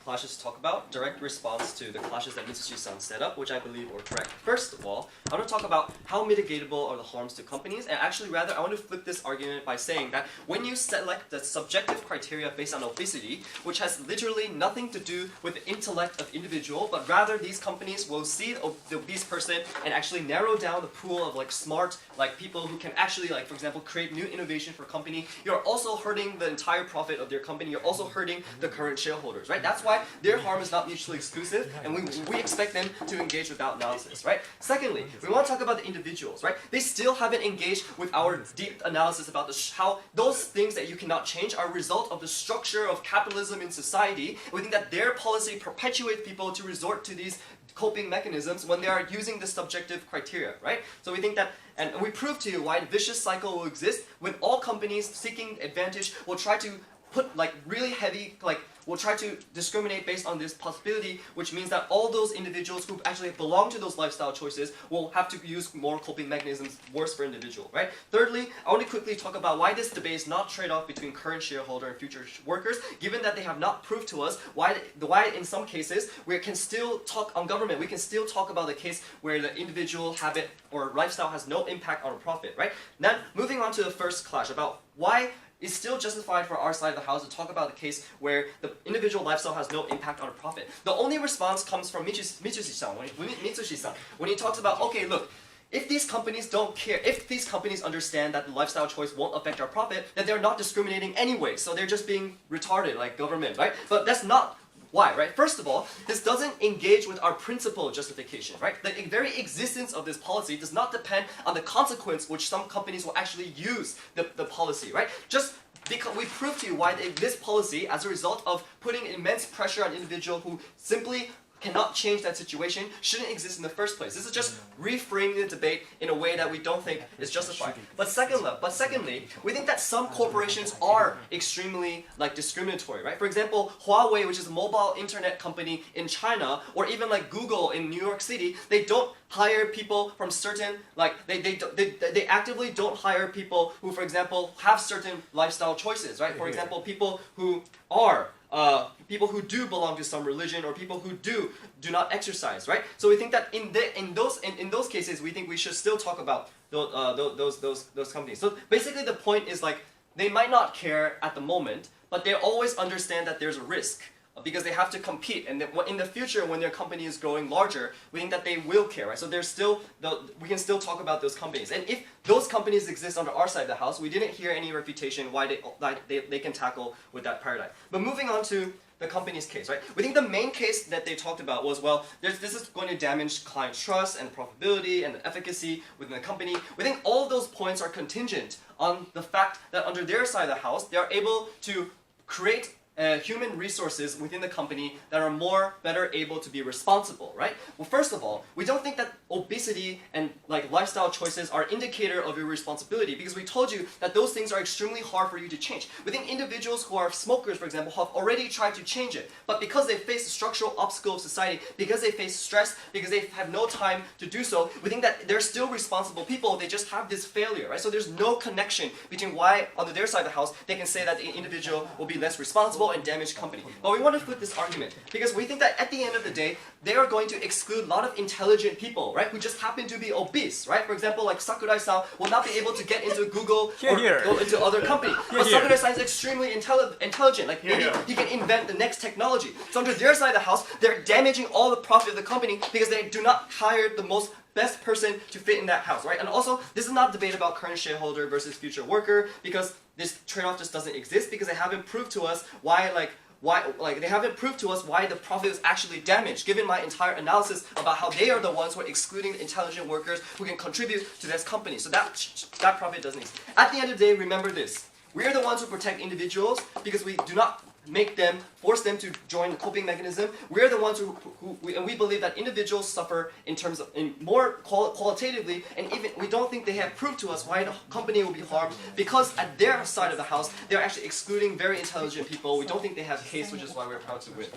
clashes to talk about, direct response to the clashes that Mitsushi-san set up, which I believe were correct. First of all, I want to talk about how mitigatable are the harms to companies, and actually rather I want to flip this argument by saying that when you select the subjective criteria based on obesity, which has literally nothing to do with the intellect of individual, but rather these companies will see the obese person and actually narrow down the pool of like smart people who can actually for example create new innovation for company, you're also hurting the entire profit of their company, you're also hurting the current shareholders, right? That's why their harm is not mutually exclusive, and we expect them to engage without analysis, right? Secondly, we want to talk about the individuals, right? They still haven't engaged with our deep analysis about how those things that you cannot change are a result of the structure of capitalism in society. We think that their policy perpetuates people to resort to these coping mechanisms when they are using the subjective criteria, right? So we think that, and we prove to you why the vicious cycle will exist when all companies seeking advantage will try to put really heavy, will try to discriminate based on this possibility, which means that all those individuals who actually belong to those lifestyle choices will have to use more coping mechanisms, worse for individual, right? Thirdly, I want to quickly talk about why this debate is not trade-off between current shareholder and future workers, given that they have not proved to us why in some cases we can still talk on government, we can still talk about the case where the individual habit or lifestyle has no impact on profit, right? Then moving on to the first clash about why it's still justified for our side of the house to talk about the case where the individual lifestyle has no impact on profit. The only response comes from Mitsushi-san when he talks about, okay, look, if these companies don't care, if these companies understand that the lifestyle choice won't affect our profit, then they're not discriminating anyway, so they're just being retarded like government, right? But that's not why, right? First of all, this doesn't engage with our principle justification, right? The very existence of this policy does not depend on the consequence which some companies will actually use the policy, right? Just because we prove to you why this policy, as a result of putting immense pressure on individuals who simply cannot change that situation, shouldn't exist in the first place. This is just reframing the debate in a way that we don't think is justified. But secondly, we think that some corporations are extremely discriminatory, right? For example, Huawei, which is a mobile internet company in China, or even Google in New York City, they don't hire people from certain, they actively don't hire people who, for example, have certain lifestyle choices, right? For example, people who are people who do belong to some religion, or people who do not exercise, right? So we think that in those cases, we think we should still talk about those companies. So basically, the point is they might not care at the moment, but they always understand that there's a risk, because they have to compete, and in the future, when their company is growing larger, we think that they will care, right? So we can still talk about those companies, and if those companies exist on our side of the house, we didn't hear any refutation why they can tackle with that paradigm. But moving on to the company's case, right? We think the main case that they talked about was, well, this is going to damage client trust and profitability and efficacy within the company. We think all of those points are contingent on the fact that under their side of the house, they are able to create human resources within the company that are better able to be responsible, right? Well, first of all, we don't think that obesity and lifestyle choices are indicator of your responsibility, because we told you that those things are extremely hard for you to change. We think individuals who are smokers, for example, have already tried to change it, but because they face the structural obstacle of society, because they face stress, because they have no time to do so, we think that they're still responsible people, they just have this failure, right? So there's no connection between why, under their side of the house, they can say that the individual will be less responsible and damage company. But we want to flip this argument, because we think that at the end of the day, they are going to exclude a lot of intelligent people, right, who just happen to be obese, right? For example, Sakurai-san will not be able to get into Google or go into other company. But Sakurai-san is extremely intelligent. Maybe he can invent the next technology. So under their side of the house, they're damaging all the profit of the company because they do not hire the best person to fit in that house, right? And also, this is not a debate about current shareholder versus future worker, because this trade-off just doesn't exist, because they haven't proved to us why the profit is actually damaged, given my entire analysis about how they are the ones who are excluding intelligent workers who can contribute to this company. So that profit doesn't exist. At the end of the day, remember this. We are the ones who protect individuals, because we do not force them to join the coping mechanism. We're the ones and we believe that individuals suffer more qualitatively, and even we don't think they have proved to us why the company will be harmed, because at their side of the house, they're actually excluding very intelligent people. We don't think they have a case, which is why we're proud to win.